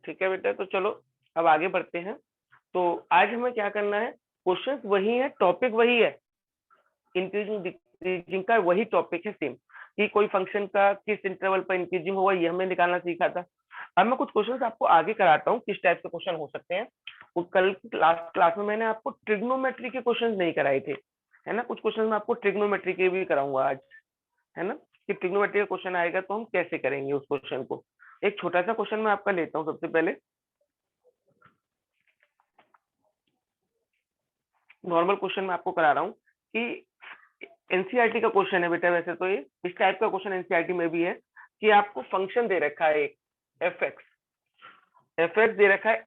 ठीक है बेटा, तो चलो अब आगे बढ़ते हैं। तो आज हमें क्या करना है, क्वेश्चंस वही है, टॉपिक वही है, इंक्रीजिंग डिक्रीजिंग का वही टॉपिक है सेम, कि कोई फंक्शन का किस इंटरवल पर इंक्रीजिंग होगा ये हमने निकालना सीखा था। अब मैं कुछ क्वेश्चंस आपको आगे कराता हूँ किस टाइप के क्वेश्चन हो सकते हैं। वो कल लास्ट क्लास में मैंने आपको ट्रिग्नोमेट्री के क्वेश्चन नहीं कराए थे, है ना। कुछ क्वेश्चन मैं आपको ट्रिग्नोमेट्री के भी कराऊंगा आज, है ना, कि ट्रिग्नोमेट्री का क्वेश्चन आएगा तो हम कैसे करेंगे उस क्वेश्चन को। एक छोटा सा क्वेश्चन मैं आपका लेता हूँ सबसे पहले, नॉर्मल क्वेश्चन मैं आपको करा रहा हूँ कि एनसीईआरटी का क्वेश्चन है बेटा, वैसे तो ये इस टाइप का क्वेश्चन एनसीईआरटी में भी है कि आपको फंक्शन दे रखा है एक एफ एक्स दे रखा है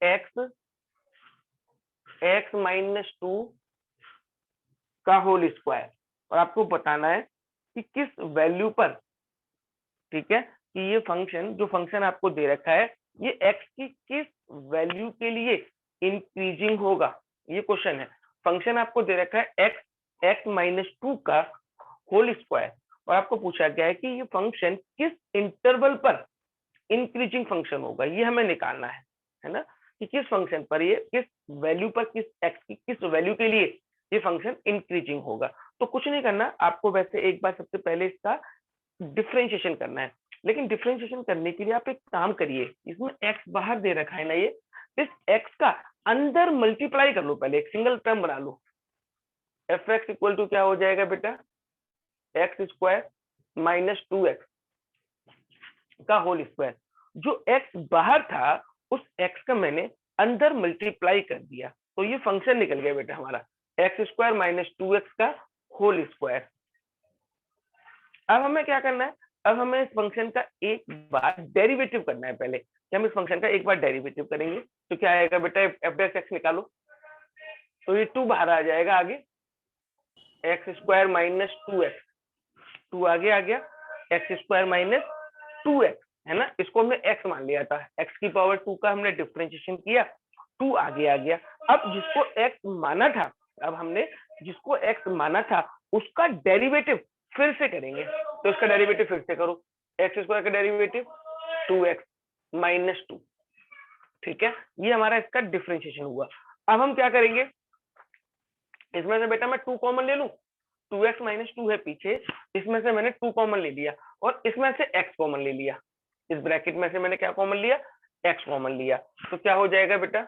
एक्स माइनस 2 का होल स्क्वायर, और आपको बताना है कि किस वैल्यू पर, ठीक है, कि ये फंक्शन जो फंक्शन आपको दे रखा है ये एक्स की किस वैल्यू के लिए इंक्रीजिंग होगा। ये क्वेश्चन है, फंक्शन आपको दे रखा है एक्स माइनस 2 का होल स्क्वायर, और आपको पूछा गया है कि ये फंक्शन किस इंटरवल पर इंक्रीजिंग फंक्शन होगा, ये हमें निकालना है ना, कि किस फंक्शन पर ये किस वैल्यू पर किस एक्स की किस वैल्यू के लिए ये फंक्शन इंक्रीजिंग होगा। तो कुछ नहीं करना आपको, वैसे एक बार सबसे पहले इसका डिफरेंशिएशन करना है, लेकिन डिफरेंशिएशन करने के लिए आप एक काम करिए, इसमें एक्स बाहर दे रखा है ना, ये इस एक्स का अंदर मल्टीप्लाई कर लो, पहले एक सिंगल टर्म बना लो। एफ एक्स इक्वल टू क्या हो जाएगा बेटा, एक्स स्क्वायर माइनस 2x का होल स्क्वायर। जो एक्स बाहर था उस एक्स का मैंने अंदर मल्टीप्लाई कर दिया, तो ये फंक्शन निकल गया बेटा हमारा एक्स स्क्वायर माइनस 2x का होल स्क्वायर। अब हमें क्या करना है, अब हमें इस फंक्शन का एक बार डेरिवेटिव करना है। पहले कि हम इस फंक्शन का एक बार डेरिवेटिव करेंगे तो क्या आएगा बेटा, एफ डैश एक्स निकालो, तो ये 2 बाहर आ जाएगा, आगे एक्स स्क्वायर माइनस 2x, 2 आगे आ गया, एक्स स्क्वायर माइनस 2x, है ना, इसको हमने x मान लिया था, x की पावर 2 का हमने डिफरेंशिएशन किया, 2 आगे आ गया। अब जिसको x माना था, अब हमने जिसको x माना था उसका डेरिवेटिव फिर से करेंगे, तो इसका डेरिवेटिव फिर से करो, एक्स स्क्वायर का डेरिवेटिव 2x माइनस 2, ठीक है, ये हमारा इसका डिफरेंशिएशन हुआ। अब हम क्या करेंगे, इसमें से बेटा मैं 2 कॉमन ले लूं, 2x माइनस 2 है पीछे, इसमें से मैंने 2 कॉमन ले लिया और इसमें से x कॉमन ले लिया, इस ब्रैकेट में से मैंने क्या कॉमन लिया, x कॉमन लिया, तो क्या हो जाएगा बेटा,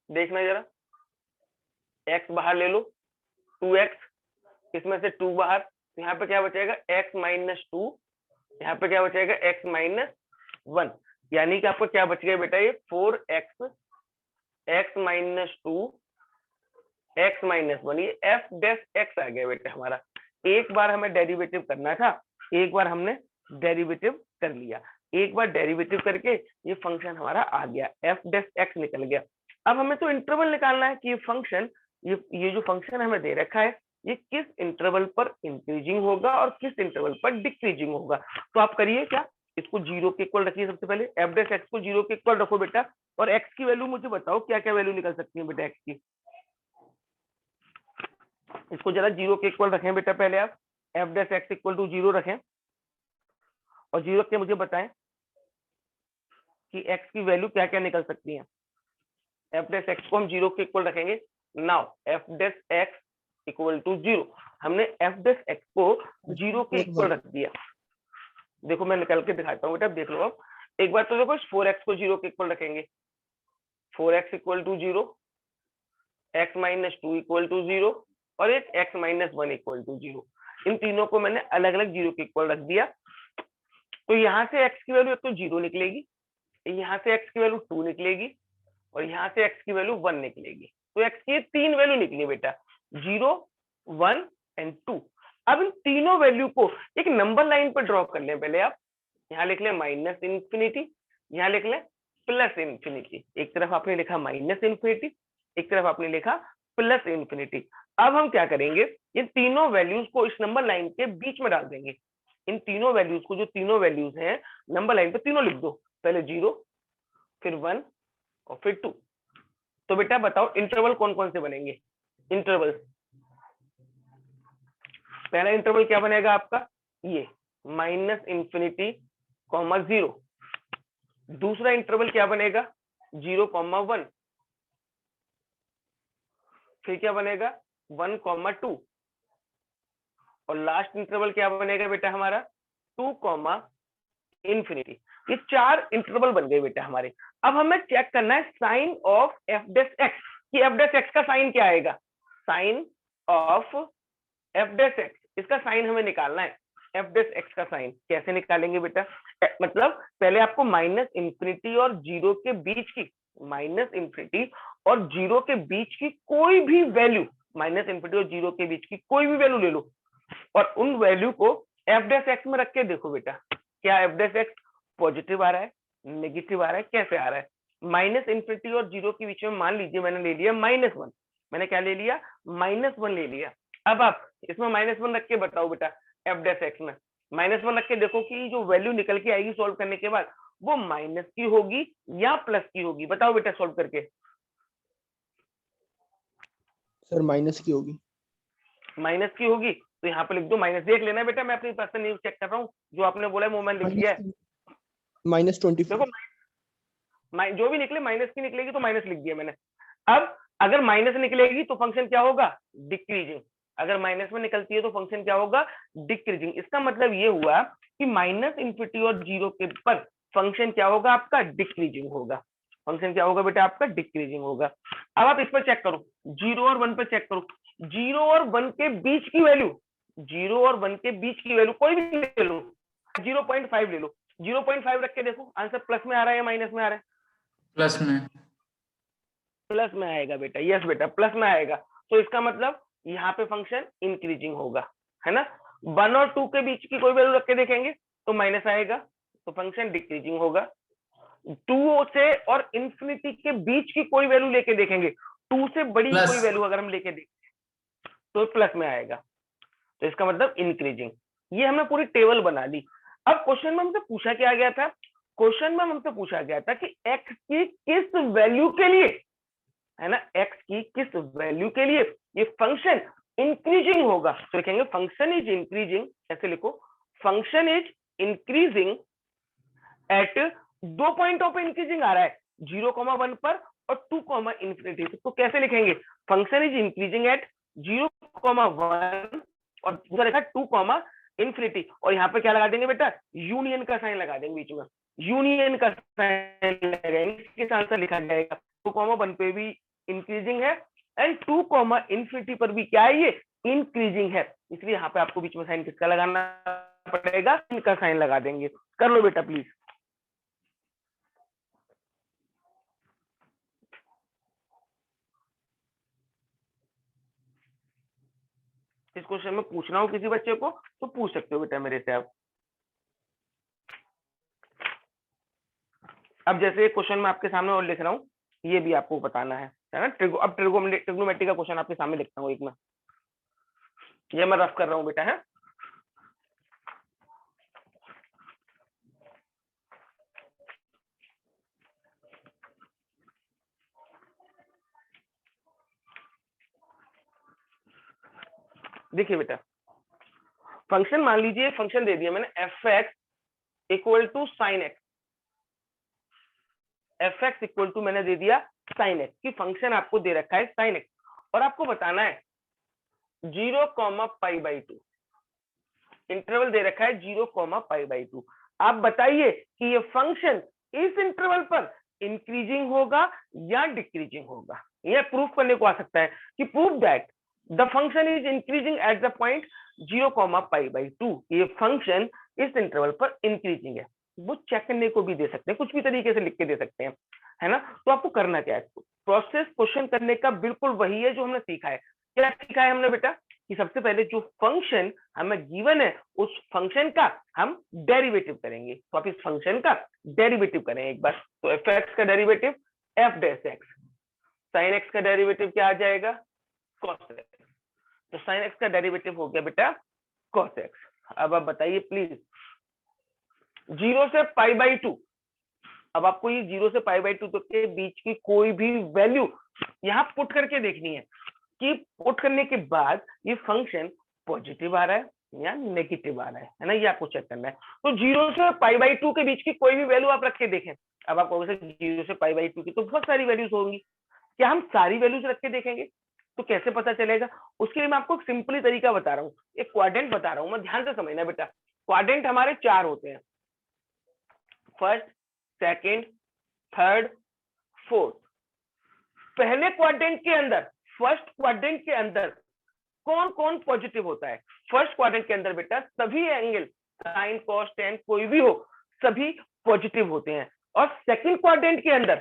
देखना जरा, x बाहर ले लो 2x, इसमें से 2 बाहर, यहाँ पे क्या बचेगा x माइनस 2, यहाँ पे क्या बचेगा x माइनस 1, यानी कि आपको क्या बच गया बेटा, ये 4x x minus 2 x minus 1, ये f डैश x आ गया बेटा हमारा। एक बार हमें डेरिवेटिव करना था, एक बार हमने डेरिवेटिव कर लिया, एक बार डेरिवेटिव करके ये फंक्शन हमारा आ गया, f डैश x निकल गया। अब हमें तो इंटरवल निकालना है कि ये फंक्शन, ये जो फंक्शन हमें दे रखा है ये किस इंटरवल पर इंक्रीजिंग होगा और किस इंटरवल पर डिक्रीजिंग होगा। तो आप करिए क्या, इसको 0 के इक्वल रखिए, सबसे पहले f डैश x को 0 के इक्वल रखो बेटा, और x की वैल्यू मुझे बताओ क्या क्या वैल्यू निकल सकती है बेटा x की। इसको जरा 0 के इक्वल रखें बेटा, पहले आप f dash x equal to 0 रखें, और 0 के मुझे बताएं कि x की वैल्यू क्या क्या निकल सकती है। f डैश x को हम 0 के इक्वल रखेंगे, now f dash x equal to 0, हमने f डैश x को 0 के इक्वल रख दिया। देखो मैं निकल के दिखाता हूँ बेटा, देख लो अब एक बार, तो देखो इस 4x को 0 के इक्वल रखेंगे, 4x equal to 0, x minus 2 equal to 0, और एक x माइनस 1 इक्वल टू 0, इन तीनों को मैंने अलग अलग 0 के इक्वल रख दिया। तो यहाँ से x की वैल्यू एक तो 0 निकलेगी, यहाँ से x की वैल्यू 2 निकलेगी, और यहाँ से x की वैल्यू 1 निकलेगी। तो x की 3 वैल्यू निकली बेटा, 0 1 एंड 2। अब इन तीनों वैल्यू को एक नंबर लाइन पर ड्रॉ कर लें, पहले आप यहाँ लिख लें माइनस इन्फिनिटी, यहाँ लिख लें प्लस इन्फिनिटी, एक तरफ आपने लिखा माइनस इन्फिनिटी, एक तरफ आपने लिखा प्लस इन्फिनिटी। अब हम क्या करेंगे, इन तीनों वैल्यूज को इस नंबर लाइन के बीच में डाल देंगे, इन तीनों वैल्यूज को, जो तीनों वैल्यूज हैं नंबर लाइन पे तीनों लिख दो, पहले 0 फिर 1 और फिर 2। तो बेटा बताओ इंटरवल कौन कौन से बनेंगे, इंटरवल, पहला इंटरवल क्या बनेगा आपका, ये माइनस इन्फिनिटी कॉमा 0, दूसरा इंटरवल क्या बनेगा 0,1, फिर क्या बनेगा 1,2, और लास्ट इंटरवल क्या बनेगा बेटा हमारा 2, इंफिनिटी। ये 4 इंटरवल बन गए बेटा हमारे। अब हमें चेक करना है sign of f dash x, कि एफ डैश एक्स का साइन क्या आएगा, sign of f dash x, इसका साइन हमें निकालना है। एफ डैश एक्स का साइन कैसे निकालेंगे बेटा, मतलब पहले आपको माइनस इंफिनिटी और जीरो के बीच की, माइनस इंफिनिटी और जीरो के बीच की कोई भी वैल्यू, माइनस इंफिनिटी और जीरो के बीच की कोई भी वैल्यू ले लो, और उन वैल्यू को एफ डैश एक्स में रख के देखो बेटा, क्या एफ डैश एक्स पॉजिटिव आ रहा है, नेगेटिव आ रहा है, कैसे आ रहा है। माइनस इंफिनिटी और जीरो के बीच में मान लीजिए मैंने ले लिया -1, मैंने क्या ले लिया -1 ले लिया। अब आप इसमें -1 रख के बताओ बेटा, एफ डैश एक्स में -1 रख के देखो कि जो वैल्यू निकल के आएगी सॉल्व करने के बाद, वो माइनस की होगी या प्लस की होगी, बताओ बेटा सॉल्व करके। सर माइनस की होगी। माइनस की होगी, तो यहाँ पे लिख दो माइनस, देख लेना बेटा, मैं अपनी पर्सनल न्यूज चेक कर रहा हूँ, जो आपने बोला है वो मैंने लिख दिया है। -24। देखो जो भी निकले माइनस की निकलेगी तो माइनस लिख दिया मैंने। अब अगर माइनस निकलेगी तो फंक्शन क्या होगा, डिक्रीजिंग। अगर माइनस में निकलती है तो फंक्शन क्या होगा, डिक्रीजिंग। इसका मतलब ये हुआ कि माइनस इंफिनिटी और जीरो के पर फंक्शन क्या होगा आपका, डिक्रीजिंग होगा। फंक्शन क्या होगा बेटा आपका, डिक्रीजिंग होगा। अब आप इस पर चेक करो, 0 और 1 पर चेक करो, 0 और 1 के बीच की वैल्यू, 0 और 1 के बीच की वैल्यू कोई भी ले लो, 0.5 ले लो, 0.5 रख के देखो आंसर प्लस में आ रहा है या माइनस में आ रहा है, प्लस में। प्लस में आएगा बेटा, यस बेटा प्लस में आएगा। तो इसका मतलब यहाँ पे फंक्शन इंक्रीजिंग होगा, है ना। 1 और 2 के बीच की कोई वैल्यू रख के देखेंगे तो माइनस आएगा, तो फंक्शन डिक्रीजिंग होगा। 2 से और इंफिनिटी के बीच की कोई वैल्यू लेके देखेंगे, 2 से बड़ी प्लस। कोई वैल्यू अगर हम लेके देखें तो प्लस में आएगा, तो इसका मतलब इंक्रीजिंग। ये हमने पूरी टेबल बना ली। अब क्वेश्चन में हमसे पूछा क्या गया था, क्वेश्चन में हमसे पूछा गया था कि एक्स की किस वैल्यू के लिए, है ना, एक्स की किस वैल्यू के लिए ये फंक्शन इंक्रीजिंग होगा। तो लिखेंगे फंक्शन इज इंक्रीजिंग, ऐसे लिखो, फंक्शन इज इंक्रीजिंग एट 2 पॉइंटों पे इंक्रीजिंग आ रहा है, 0,1 पर और 2, इंफिनिटी। तो कैसे लिखेंगे, फंक्शन इज इंक्रीजिंग एट 0,1 और दूसरा लिखा 2, इंफिनिटी, और यहाँ पे क्या लगा देंगे बेटा, यूनियन का साइन लगा देंगे बीच में, यूनियन का साइन लगाएंगे, इसके साथ लिखा जाएगा 2,1 पे भी इंक्रीजिंग है एंड 2, इंफिनिटी पर भी क्या है, ये इंक्रीजिंग है। इसलिए यहाँ पे आपको बीच में साइन किसका लगाना पड़ेगा, इनका साइन लगा देंगे। कर लो बेटा प्लीज। इस क्वेश्चन में पूछना हो किसी बच्चे को तो पूछ सकते हो बेटा मेरे से आप। अब जैसे क्वेश्चन मैं आपके सामने और लिख रहा हूँ, ये भी आपको बताना है ना। अब ट्रिग्नोमेट्री का क्वेश्चन आपके सामने लिखता हूँ एक में, ये मैं रफ कर रहा हूँ बेटा, है। देखिए बेटा, फंक्शन मान लीजिए, फंक्शन दे दिया मैंने f x equal to sine x, f x equal to मैंने दे दिया साइन एक्स की, फंक्शन आपको दे रखा है साइन एक्स, और आपको बताना है 0,π/2, इंटरवल दे रखा है 0,π/2। आप बताइए कि ये फंक्शन इस इंटरवल पर इंक्रीजिंग होगा या डिक्रीजिंग होगा। यह प्रूफ करने को आ सकता है कि prove that the function is increasing at the point 0,π/2, ये फंक्शन इस इंटरवल पर इंक्रीजिंग है। वो चेक करने को भी दे सकते हैं, कुछ भी तरीके से लिख के दे सकते हैं, है ना। तो आपको करना क्या है, प्रोसेस क्वेश्चन करने का बिल्कुल वही है जो हमने सीखा है। क्या सीखा है हमने बेटा, कि सबसे पहले जो फंक्शन हमें गिवन है उस फंक्शन का हम डेरिवेटिव करेंगे। तो आप इस फंक्शन का डेरिवेटिव करें एक बार, तो एफ एक्स का derivative F dash x, sine x का डेरिवेटिव क्या आ जाएगा, कॉस एक्स। तो साइन एक्स का डेरिवेटिव हो गया बेटा कॉस एक्स। अब आप बताइए प्लीज, 0 से π/2, अब आपको ये 0 से π/2 के बीच की कोई भी वैल्यू यहाँ पुट करके देखनी है कि पुट करने के बाद ये फंक्शन पॉजिटिव आ रहा है या नेगेटिव आ रहा है ना, ये आपको चेक करना है। तो 0 से π/2 के बीच की कोई भी वैल्यू आप रख के देखें, अब आप कहोगे 0 से π/2 की तो बहुत सारी वैल्यूज होंगी, क्या हम सारी वैल्यूज रख के देखेंगे? तो कैसे पता चलेगा? उसके लिए मैं आपको एक सिंपली तरीका बता रहा हूँ, एक क्वाड्रेंट बता रहा हूँ मैं, ध्यान से समझना बेटा। क्वाड्रेंट हमारे 4 होते हैं, फर्स्ट, सेकंड, थर्ड, फोर्थ। पहले क्वाड्रेंट के अंदर, फर्स्ट क्वाड्रेंट के अंदर कौन कौन पॉजिटिव होता है? फर्स्ट क्वाड्रेंट के अंदर बेटा सभी एंगल साइन कॉस टेन कोई भी हो, सभी पॉजिटिव होते हैं। और सेकंड क्वाड्रेंट के अंदर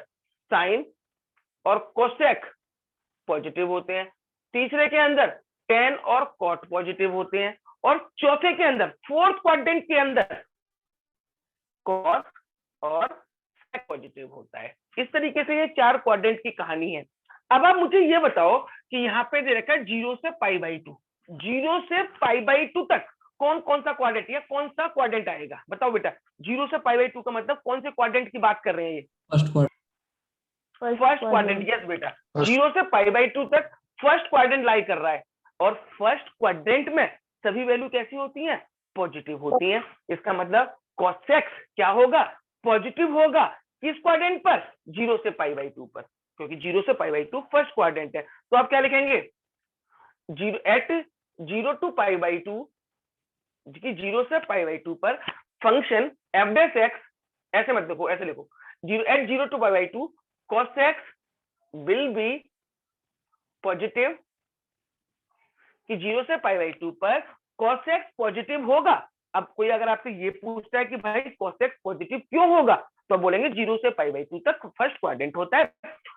साइन और कोसेक पॉजिटिव होते हैं। तीसरे के अंदर टेन और कॉट पॉजिटिव होते हैं। और चौथे के अंदर, फोर्थ क्वाड्रेंट के अंदर कॉस और सेक पॉजिटिव होता है। इस तरीके से ये 4 क्वाड्रेंट की कहानी है। अब आप मुझे ये बताओ कि यहाँ पे दे रखा है 0 से π/2, 0 से π/2 तक कौन कौन सा क्वाड्रेंट या कौन सा क्वाड्रेंट आएगा? बताओ बेटा, 0 से π/2 का मतलब कौन से क्वाड्रेंट की बात कर रहे हैं ये? First quadrant. यस बेटा, 0 से π/2 तक फर्स्ट क्वाड्रेंट लाई कर रहा है। और फर्स्ट क्वाड्रेंट में सभी वैल्यू कैसी होती हैं? पॉजिटिव होती हैं। इसका मतलब cosec क्या होगा? पॉजिटिव होगा। किस क्वाड्रेंट पर? 0 से π/2 पर, क्योंकि 0 से π/2 फर्स्ट क्वाड्रेंट है। तो आप क्या लिखेंगे? 0 to π/2, 0 से π/2 पर फंक्शन f(x), ऐसे मत देखो, ऐसे लिखो, 0 to π/2 cosec will be positive, कि 0 से π/2 पर cosec पॉजिटिव होगा। अब कोई अगर आपसे ये पूछता है कि भाई cosec पॉजिटिव क्यों होगा, तो बोलेंगे 0 से π/2 तक फर्स्ट क्वाड्रेंट होता है,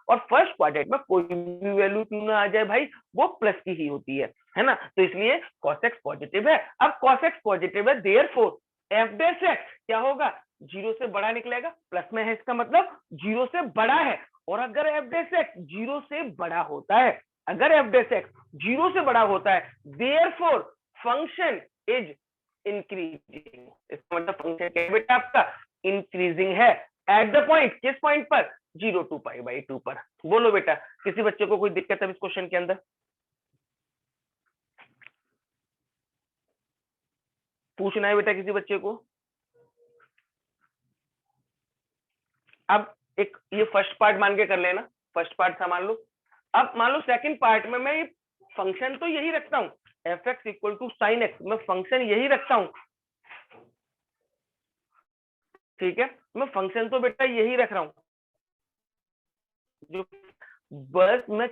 और फर्स्ट क्वाड्रेंट में कोई भी वैल्यू क्यों ना आ जाए भाई, वो प्लस की ही होती है ना। तो इसलिए cosec पॉजिटिव है। अब cosec पॉजिटिव है, देयरफॉर f(x) क्या होगा? 0 से बड़ा निकलेगा, प्लस में है, इसका मतलब 0 से बड़ा है। और अगर f(x) 0 से बड़ा होता है, अगर f(x) 0 से बड़ा होता है, देयरफॉर फंक्शन इज इंक्रीजिंग। इसका मतलब फंक्शन क्या है बेटा आपका? इंक्रीजिंग है। एट द पॉइंट, किस पॉइंट पर? 0 to π/2 पर। बोलो बेटा, किसी बच्चे को कोई दिक्कत है इस क्वेश्चन के अंदर? पूछना है बेटा किसी बच्चे को? अब एक ये फर्स्ट पार्ट मान के कर लेना, फर्स्ट पार्ट था मान लो। अब मान लो सेकंड पार्ट में मैं फंक्शन तो यही रखता हूँ, f(x) equal to sin x, मैं फंक्शन यही रखता हूँ, ठीक है, मैं फंक्शन तो बेटा यही रख रहा हूँ, जो बस मैं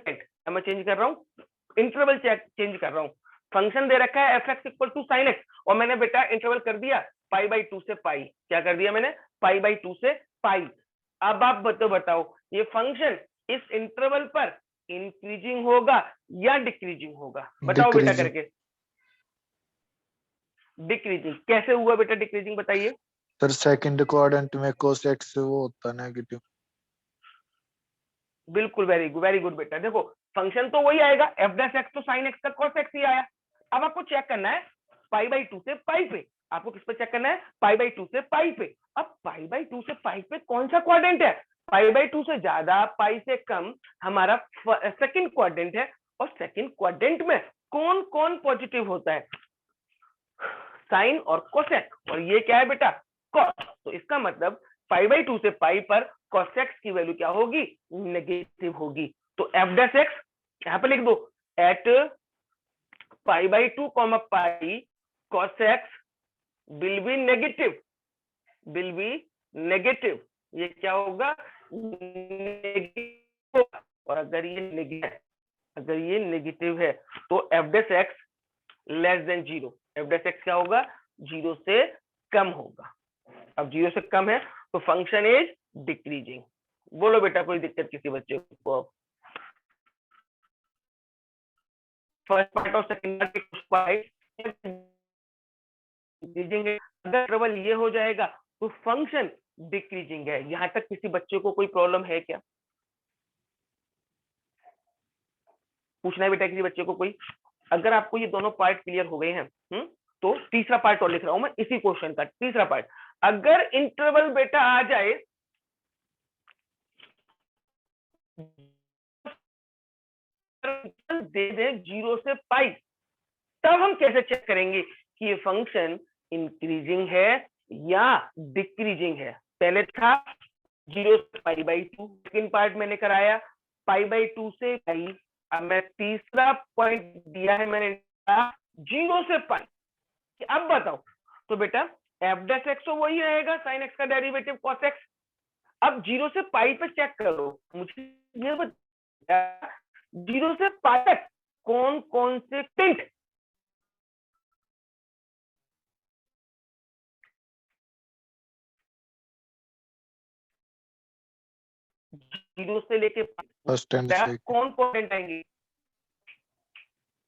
चेंज कर रहा हूँ, इंटरवल चेंज कर रहा हूँ। फंक्शन दे रखा है f(x) equal to sin x, और मैंने बेटा इंटरवल कर दिया π/2 से पाई। क्या कर दिया मैंने? π/2 से पाई। अब आप बताओ ये फंक्शन इस इंटरवल पर इंक्रीजिंग होगा या डिक्रीजिंग होगा? बताओ बेटा करके। डिक्रीजिंग कैसे हुआ बेटा? डिक्रीजिंग बताइए सर। सेकंड क्वाड्रेंट में cosec से वो होता नेगेटिव। बिल्कुल, वेरी गुड बेटा। देखो फंक्शन तो वही आएगा, f(x) तो sin x का cos x ही आया। अब आपको चेक करना है π/2 से पाई पे। आपको किस पे चेक करना है? π/2 से पाई पे। अब π/2 से पाई पे कौन सा क्वाड्रेंट है? π/2 से ज्यादा, पाई से कम हमारा सेकंड क्वाड्रेंट है। और सेकंड क्वाड्रेंट में कौन कौन पॉजिटिव होता है? साइन और कोसेक। और ये क्या है बेटा? कॉस। तो इसका मतलब π/2 से पाई पर cosec की वैल्यू क्या होगी? नेगेटिव होगी। तो f(x) यहाँ पे लिख दो, at π/2 pi cosec will be negative. ये क्या होगा? नेगेटिव। और अगर ये नेगेटिव है तो f(x) लेस देन 0। f(x) क्या होगा? 0 से कम होगा। अब 0 से कम है तो फंक्शन इज डिक्रीजिंग। बोलो बेटा कोई दिक्कत किसी बच्चे को? फर्स्ट पार्ट और सेकंड पार्ट डिक्रीजिंग है। अगर इंटरवल ये हो जाएगा तो फंक्शन डिक्रीजिंग है। यहां तक किसी बच्चे को कोई प्रॉब्लम है क्या? पूछना है बेटा किसी बच्चे को कोई? अगर आपको ये दोनों पार्ट क्लियर हो गए हैं तो तीसरा पार्ट और लिख रहा हूं मैं इसी क्वेश्चन का। तीसरा पार्ट, अगर इंटरवल बेटा आ जाए दे दे 0 से पाई, तब हम कैसे चेक करेंगे कि ये फंक्शन इंक्रीजिंग है या डिक्रीजिंग है? पहले था 0 से π/2। सेकेंड पार्ट मैंने कराया π/2 से पाई। अब मैं तीसरा पॉइंट दिया है मैंने 0 से पाई। अब बताओ तो बेटा एफ डैश एक्स तो वही रहेगा, साइन एक्स का डेरिवेटिव कॉस एक्स। अब 0 से पाई पे चेक करो, मुझे ये बता 0 से पाई तक कौन कौन से टिंट 0 से लेके फर्स्ट एंड सेकंड। कौन क्वाड्रेंट आएंगे?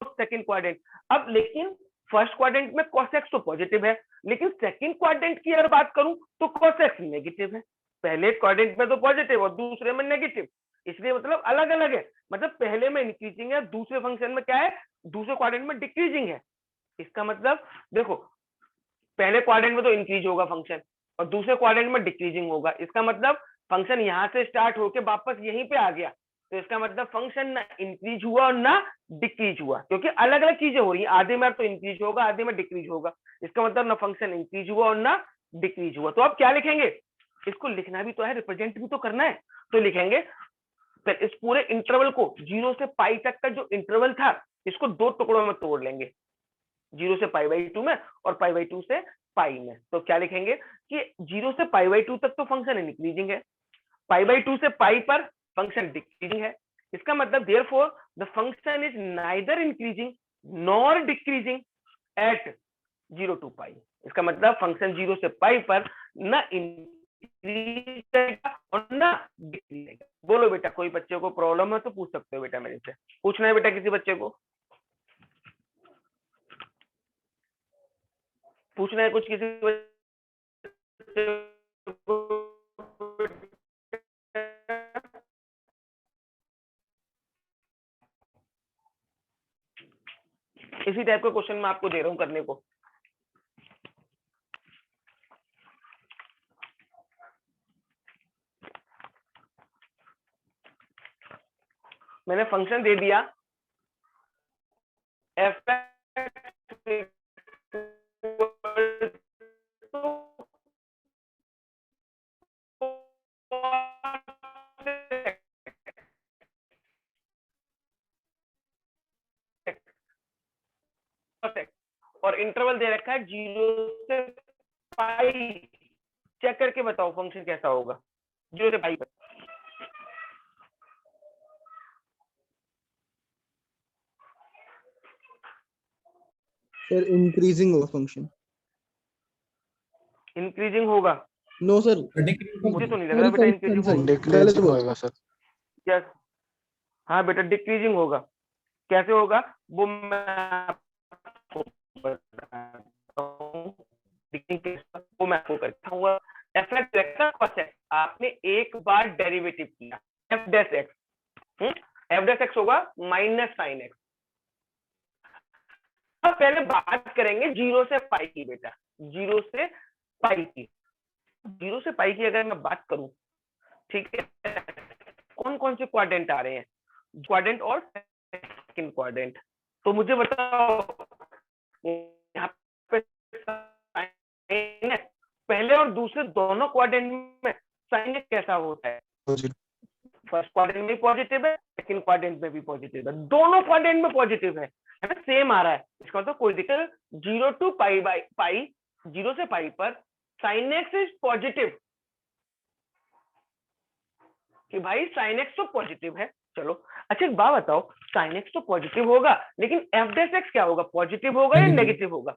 Second quadrant. अब लेकिन फर्स्ट क्वाड्रेंट में cos x तो पॉजिटिव है, लेकिन सेकंड क्वाड्रेंट की अगर बात करूं तो cos x नेगेटिव है। पहले क्वाड्रेंट में तो पॉजिटिव और दूसरे में नेगेटिव, इसलिए मतलब अलग अलग है। मतलब पहले में इंक्रीजिंग है, दूसरे फंक्शन में क्या है, दूसरे क्वाड्रेंट में डिक्रीजिंग है। इसका मतलब देखो पहले क्वाड्रेंट में तो इंक्रीज होगा फंक्शन और दूसरे क्वाड्रेंट में डिक्रीजिंग होगा। इसका मतलब फंक्शन यहां से स्टार्ट होकर वापस यहीं पे आ गया, तो इसका मतलब फंक्शन ना इंक्रीज हुआ और ना डिक्रीज हुआ, क्योंकि अलग अलग चीजें हो रही है। आधे में तो इंक्रीज होगा, आधे में डिक्रीज होगा। इसका मतलब ना फंक्शन इंक्रीज हुआ और ना डिक्रीज हुआ। तो अब क्या लिखेंगे, इसको लिखना भी तो है, रिप्रेजेंट भी तो करना है। तो लिखेंगे फिर इस पूरे इंटरवल को 0 से पाई तक का जो इंटरवल था इसको दो टुकड़ों में तोड़ लेंगे, 0 से π/2 में और π/2 से पाई में। तो क्या लिखेंगे कि 0 से π/2 तक तो फंक्शन इंक्रीजिंग है, π/2 से पाई पर फंक्शन डिक्रीजिंग है। इसका मतलब therefore the function is neither increasing nor decreasing eight 0 to पाई। इसका मतलब फंक्शन 0 से पाई पर न इंक्रीज करेगा और न डिक्रीज करेगा। बोलो बेटा, कोई बच्चे को प्रॉब्लम है तो पूछ सकते हो बेटा, मेरे से पूछना है बेटा किसी बच्चे को, पूछना है कुछ किसी बच्चे को? इसी टाइप का क्वेश्चन मैं आपको दे रहा हूं करने को। मैंने फंक्शन दे दिया एफ और इंटरवल दे रखा है 0 से पाई। चेक करके बताओ फंक्शन कैसा होगा 0 से पाई पर। सर इंक्रीजिंग होगा फंक्शन। इंक्रीजिंग होगा? नो सर, मुझे तो नहीं लग रहा बेटा इंक्रीजिंग होगा। गलत डिक्रीजिंग बोल। होएगा सर। क्या? हाँ बेटा डिक्रीजिंग होगा। कैसे होगा वो मैं आपको बताता हूँ। वो मैं आपको करता हूँ। एफ एक्स आपने एक बार डेरिवेटिव किया F dash x, F dash x होगा माइनस साइन एक्स। अब पहले बात करेंगे 0 से पाई की बेटा, 0 से पाई की। 0 से पाई की अगर मैं बात करूं, ठीक है, कौन कौन से क्वाड्रेंट आ रहे हैं, क्वाड्रेंट और सेकंड क्वाड्रेंट। तो मुझे बताओ यहाँ पे साइन एक्स पहले और दूसरे दोनों क्वाड्रेंट में साइन एक्स कैसा होता है? फर्स्ट क्वाड्रेंट में पॉजिटिव है, सेकंड क्वाड्रेंट में भी पॉजिटिव है, दोनों क्वाड्रेंट में पॉजिटिव है ना, सेम आ रहा है। इसका मतलब कोई दिक्कत 0 to पाई 0 से पाई पर साइन एक्स इज पॉजिटिव, कि भाई साइन एक्स तो पॉजिटिव है। चलो अच्छा एक बात बताओ, साइन एक्स तो पॉजिटिव होगा लेकिन एफ डैश एक्स क्या होगा, पॉजिटिव होगा या नेगेटिव होगा?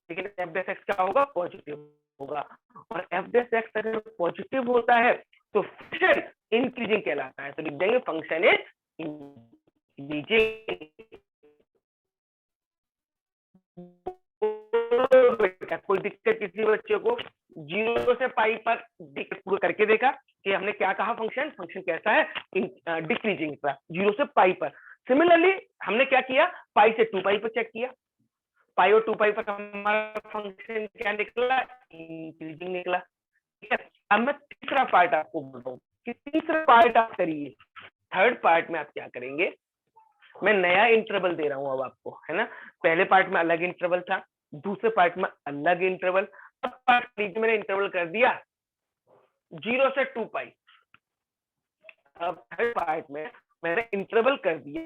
लेकिन एफ डैश एक्स क्या होगा, पॉजिटिव होगा। और एफ डैश एक्स अगर पॉजिटिव होता है तो फंक्शन इंक्रीजिंग कहलाता है। तो लिख देंगे फंक्शन इज इंक्रीजिंग। कोई दिक्कत किसी बच्चे को 0 से पाई पर पूरा करके देखा कि हमने क्या कहा, फंक्शन कैसा है, डिक्रीजिंग का 0 से पाई पर। सिमिलरली हमने क्या किया, पाई से 2 पाई पर चेक किया, पाई और 2 पाई पर हमारा फंक्शन क्या निकला, इंक्रीजिंग निकला। ठीक है, अब मैं तीसरा पार्ट आपको बोल रहा हूँ कि तीसरा पार्ट आप करिए। थर्ड पार्ट में आप क्या करेंगे, मैं नया इंटरवल दे रहा हूं अब आपको, है ना। पहले पार्ट में अलग इंटरवल था, दूसरे पार्ट में अलग इंटरवल। अब पार्ट मैंने इंटरवल कर दिया 0 से 2 पाई। अब थर्ड पार्ट में मैंने इंटरवल कर दिया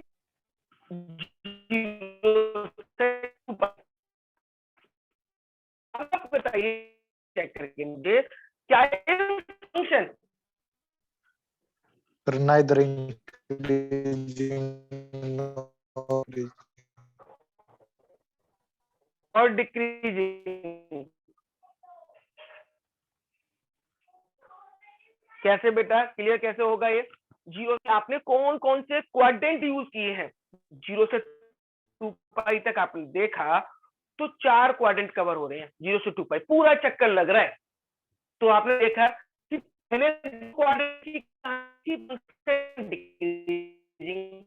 0 से 2 पाई। अब आप बताइए चेक करके मुझे क्या फंक्शन, पर neither increasing nor और डिक्रीजिंग। कैसे बेटा, क्लियर कैसे होगा ये। 0 से आपने कौन कौन से क्वाड्रेंट यूज किए हैं, 0 से 2 पाई तक आपने देखा तो 4 क्वाड्रेंट कवर हो रहे हैं। 0 से 2 पाई पूरा चक्कर लग रहा है। तो आपने देखा कि पहले क्वाड्रेंट की डिक्रीजिंग,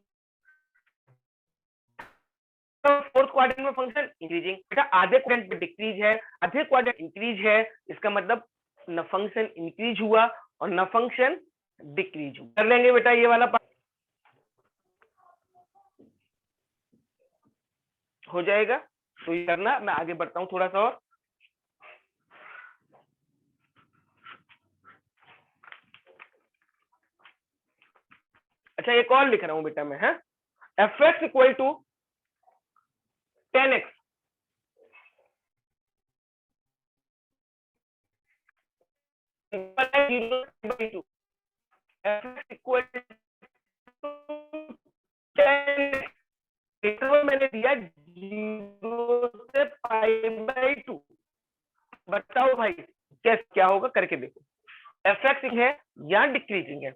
फोर्थ क्वाड्रेंट में फंक्शन इंक्रीजिंग। बेटा आधे क्वाड्रेंट में डिक्रीज है, आधे क्वाड्रेंट इंक्रीज है, इसका मतलब न फंक्शन इंक्रीज हुआ और न फंक्शन डिक्रीज हुआ। कर लेंगे बेटा ये वाला पार्ट, हो जाएगा। तो ये करना, मैं आगे बढ़ता हूं थोड़ा सा और। अच्छा एक और लिख रहा हूं बेटा मैं, है F x equal to 10x मैंने दिया 0 से π/2। बताओ भाई क्या होगा, करके देखो। एफ एक्स है या डिक्रीजिंग है,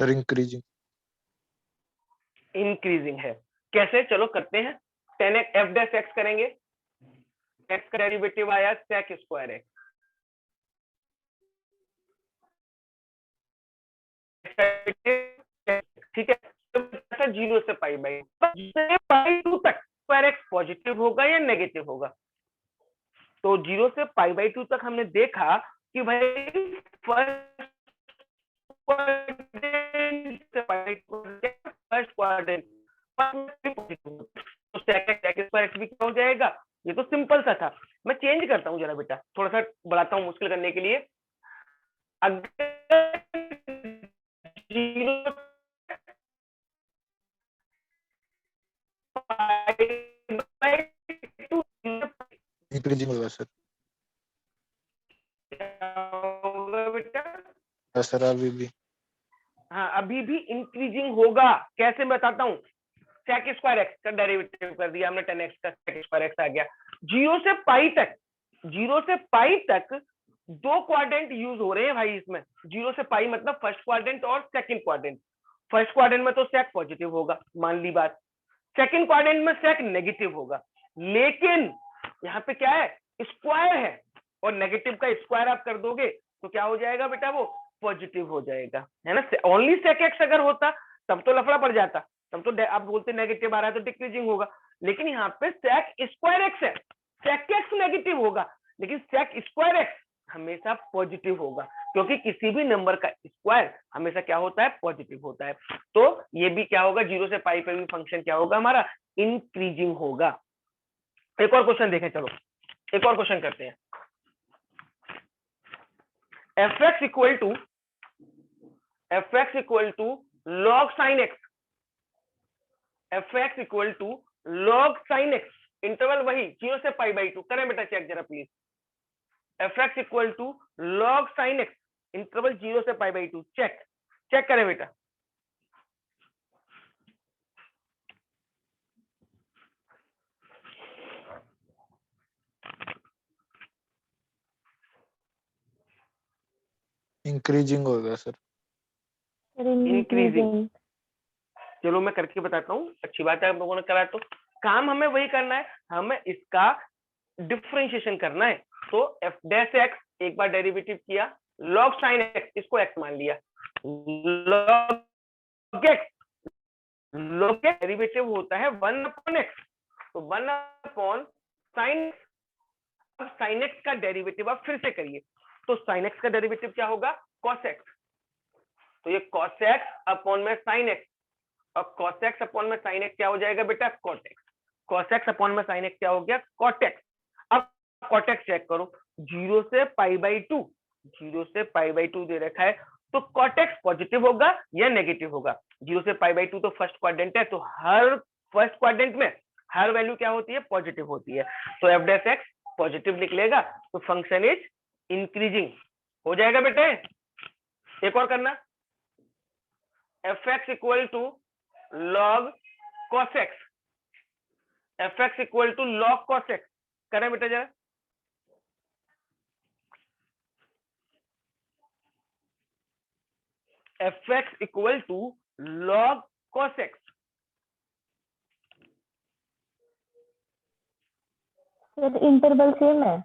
or increasing. इंक्रीजिंग है। कैसे, चलो करते हैं। 10x एफ डैश एक्स करेंगे, एक्स का डेरिवेटिव आया sec स्क्वायर एक्स, ठीक है। 0 से π/2 तक स्क्वायर एक्स पॉजिटिव होगा या नेगेटिव होगा। तो 0 से π/2 तक हमने देखा कि भाई फर्स्ट क्वाड्रेंट तो sec स्क्वायर एक्स भी क्या हो जाएगा। ये तो सिंपल सा था। मैं चेंज करता हूँ जरा बेटा, थोड़ा सा बढ़ाता हूँ मुश्किल करने के लिए। अगर 0 Increasing होगा सर। बेटा सर अभी भी। हाँ अभी भी इंक्रीजिंग होगा। कैसे मैं बताता हूँ, sec स्क्वायर एक्स का डेरिवेटिव कर दिया हमने, 10x का sec स्क्वायर एक्स आ गया। 0 से पाई तक, 0 से पाई तक 2 क्वाड्रेंट यूज हो रहे हैं भाई इसमें। 0 से पाई मतलब फर्स्ट क्वाड्रेंट और सेकंड क्वाड्रेंट। फर्स्ट क्वाड्रेंट में तो sec पॉजिटिव होगा, मान ली बात। सेकंड क्वाड्रेंट में sec नेगेटिव होगा। लेकिन यहाँ पे क्या है, स्क्वायर है, और नेगेटिव का स्क्वायर आप कर दोगे तो क्या हो जाएगा बेटा, वो पॉजिटिव हो जाएगा, है ना। ओनली sec x अगर होता तब तो लफड़ा पड़ जाता, तब तो आप बोलते नेगेटिव आ रहा है तो डिक्रीजिंग होगा। लेकिन यहाँ पे sec स्क्वायर एक्स है, sec x नेगेटिव होगा, लेकिन sec स्क्वायर एक्स हमेशा पॉजिटिव होगा, क्योंकि किसी भी नंबर का स्क्वायर हमेशा क्या होता है, पॉजिटिव होता है। तो ये भी क्या होगा, 0 से पाई पे भी फंक्शन क्या होगा हमारा, इंक्रीजिंग होगा। एक और क्वेश्चन देखें, चलो एक और क्वेश्चन करते हैं। F x equal to log sine x, f x equal to log sine x, interval वही 0 से पाई बाई 2, करें बेटा चेक जरा please. F x equal to log sine x, interval 0 से पाई बाई 2, चेक करें बेटा। इंक्रीजिंग हो गया सर। इंक्रीजिंग, चलो मैं करके बताता हूँ, अच्छी बात है आप लोगों ने करा। तो काम हमें वही करना है, हमें इसका डिफरेंशिएशन करना है। तो एफ डैश एक्स एक बार डेरिवेटिव किया, लॉग साइन एक्स इसको एक्स मान लिया, log x, log x derivative होता है 1 अपॉन एक्स, तो 1 अपॉन साइन, अब साइन एक्स का डेरिवेटिव आप फिर से करिए, तो साइन एक्स का डेरिवेटिव क्या होगा, कॉस एक्स, तो ये कॉस एक्स अपॉन में साइन एक्स, और cos x अपॉन में sin x क्या हो जाएगा बेटा, cot x, cos x upon में sin x क्या हो गया, cot x। अब cot x चेक करो, 0 से पाई बाई 2, 0 से पाई बाई 2 दे रखा है, तो cot x पॉजिटिव होगा या नेगेटिव होगा। 0 से पाई बाई 2 तो फर्स्ट क्वाड्रेंट है, तो हर फर्स्ट क्वाड्रेंट में हर वैल्यू क्या होती है, पॉजिटिव होती है, तो एफ डैश एक्स पॉजिटिव निकलेगा, तो फंक्शन इज इंक्रीजिंग हो जाएगा बेटे। एक और करना, f x equal to log cos x, fx equal to log cos x, करें बेटा जरा। fx equal to log cos x, sir interval same है?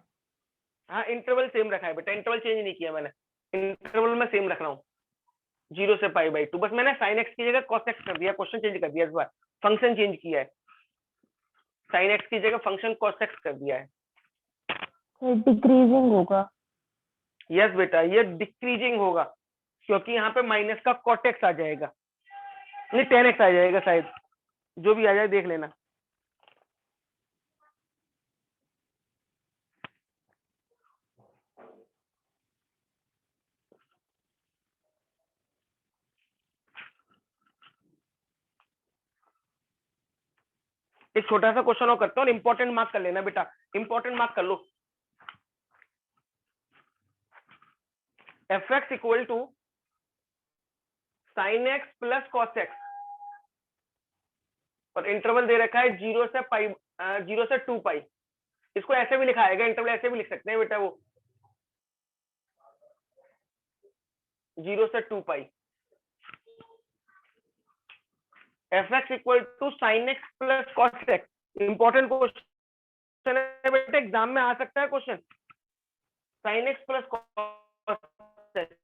हाँ इंटरवल सेम रखा है बेटा, इंटरवल चेंज नहीं किया मैंने, इंटरवल में सेम रख रहा हूँ 0 से पाई बाई 2, बस मैंने sin x की जगह cos x कर दिया, क्वेश्चन चेंज कर दिया, इस बार फंक्शन चेंज किया है, sin x की जगह फंक्शन cos x कर दिया है। डिक्रीजिंग होगा? यस बेटा ये डिक्रीजिंग होगा, क्योंकि यहाँ पे माइनस का cot x आ जाएगा, नहीं tan x आ जाएगा शायद, जो भी आ जाए देख लेना। एक छोटा सा क्वेश्चन और करता हूँ, इंपॉर्टेंट मार्क कर लेना बेटा, इंपॉर्टेंट मार्क कर लो। F x equal to sine X plus cos X, और इंटरवल दे रखा है 0 से पाई, 0 से 2 पाई, इसको ऐसे भी लिखा आएगा, इंटरवल ऐसे भी लिख सकते हैं बेटा, वो 0 से 2 pi. F x equal to sine X plus cos X, important question है बेटा, एग्जाम में आ सकता है question, sine X plus cos X,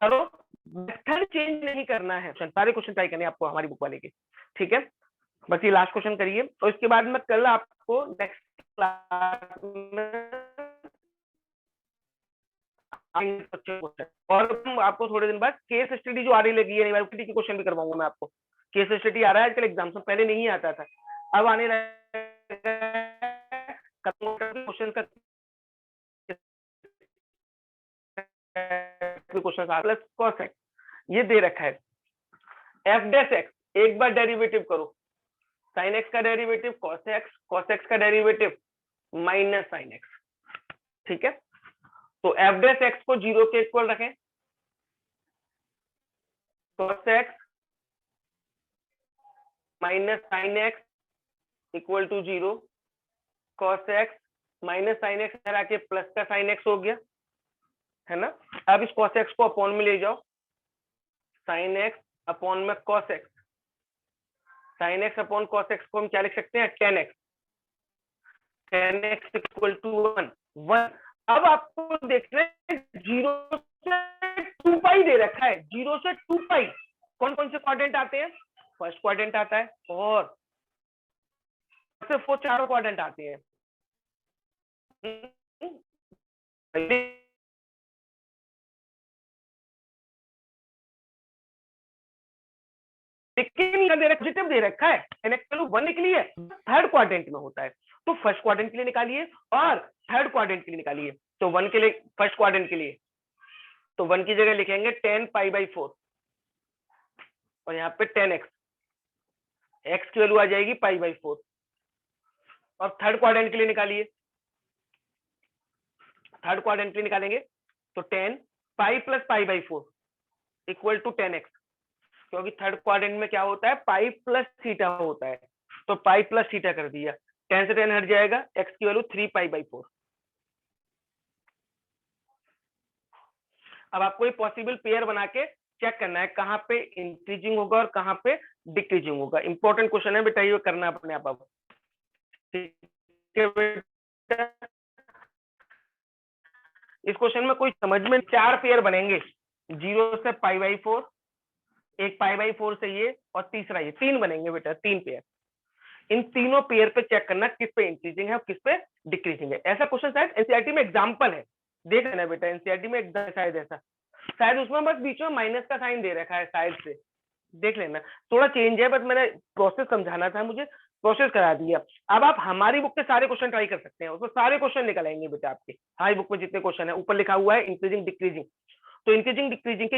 करो, मेथड चेंज नहीं करना है, सारे क्वेश्चन ट्राई करने आपको हमारी बुक वाले के, ठीक है, बस ये लास्ट क्वेश्चन करिए, और इसके बाद मैं कल आपको नेक्स्ट क्लास में और आपको थोड़े दिन बाद केस स्टडी जो आ रही लगी है, की क्वेश्चन भी करवाऊंगा मैं आपको, केस स्टडी आ रहा है आजकल एग्जाम से, पहले नहीं आता था, अब आने क्वेश्चन का क्वेश्चन प्लस कॉस एक्स ये दे रखा है, एफ डैश एक्स एक बार डेरिवेटिव करो, साइन एक्स का डेरिवेटिव कॉस एक्स का डेरिवेटिव माइनस साइन एक्स, ठीक है, तो एफ डैश एक्स को 0 के इक्वल रखें, cos x minus sine x equal to 0, cos x minus sine x हटा के प्लस का साइन एक्स हो गया, है ना। अब इस cos x को अपॉन में ले जाओ, sin x अपॉन में cos x, sin x upon cos x को हम क्या लिख सकते हैं, tan x, tan x equal to 1। अब आपको देखना है 0 से 2 पाई दे रखा है, 0 से 2 पाई कौन कौन से क्वाड्रेंट आते हैं, फर्स्ट क्वाड्रेंट आता है, और सिर्फ वो चारों क्वाड्रेंट आते हैं, लेकिन पॉजिटिव दे रखा है, nx वैल्यू 1 निकली है, थर्ड क्वाड्रेंट में होता है, तो फर्स्ट क्वाड्रेंट के लिए निकालिए और थर्ड क्वाड्रेंट के लिए निकालिए। तो 1 के लिए, फर्स्ट क्वाड्रेंट के लिए तो 1 की जगह लिखेंगे 10π/4 और यहाँ पे 10x, x की वैल्यू आ जाएगी π/4। और थर्ड क्वाड्रेंट के लिए निकालिए, थर्ड क्वाड्रेंट के लिए निकालेंगे तो 10π + π/4 इक्वल टू 10x, क्योंकि थर्ड क्वाड्रेंट में क्या होता है, पाई प्लस थीटा होता है, तो पाई प्लस थीटा कर दिया, 10 से 10 हट जाएगा, x की वैल्यू 3π/4। अब आपको ये पॉसिबल पेयर बना के चेक करना है कहाँ पे इंक्रीजिंग होगा और कहाँ पे डिक्रीजिंग होगा। इंपॉर्टेंट क्वेश्चन है बेटा, ये करना अपने आप। अब ठीक है बेटा, इस क्वेश्चन में कोई समझ में 4 पेयर बनेंगे, 0 से π/4, एक π/4 से ये और तीसरा ये, 3 बनेंगे बेटा, 3 पेयर। इन तीनों पेयर पे चेक करना किस पे इंक्रीजिंग है और किस पे डिक्रीजिंग है। ऐसा क्वेश्चन शायद एनसीईआरटी में एग्जांपल है, देख लेना बेटा, एनसीईआरटी में एकदम शायद ऐसा, शायद उसमें बस बीच में माइनस का साइन दे रखा है, शायद से देख लेना, थोड़ा चेंज है, बस मैंने प्रोसेस समझाना था, मुझे प्रोसेस करा दिया। अब आप हमारी बुक के सारे क्वेश्चन ट्राई कर सकते हैं, उसमें सारे क्वेश्चन निकल आएंगे बेटा आपके, हमारी बुक में जितने क्वेश्चन है ऊपर लिखा हुआ है इंक्रीजिंग डिक्रीजिंग, तो इंक्रीजिंग डिक्रीजिंग के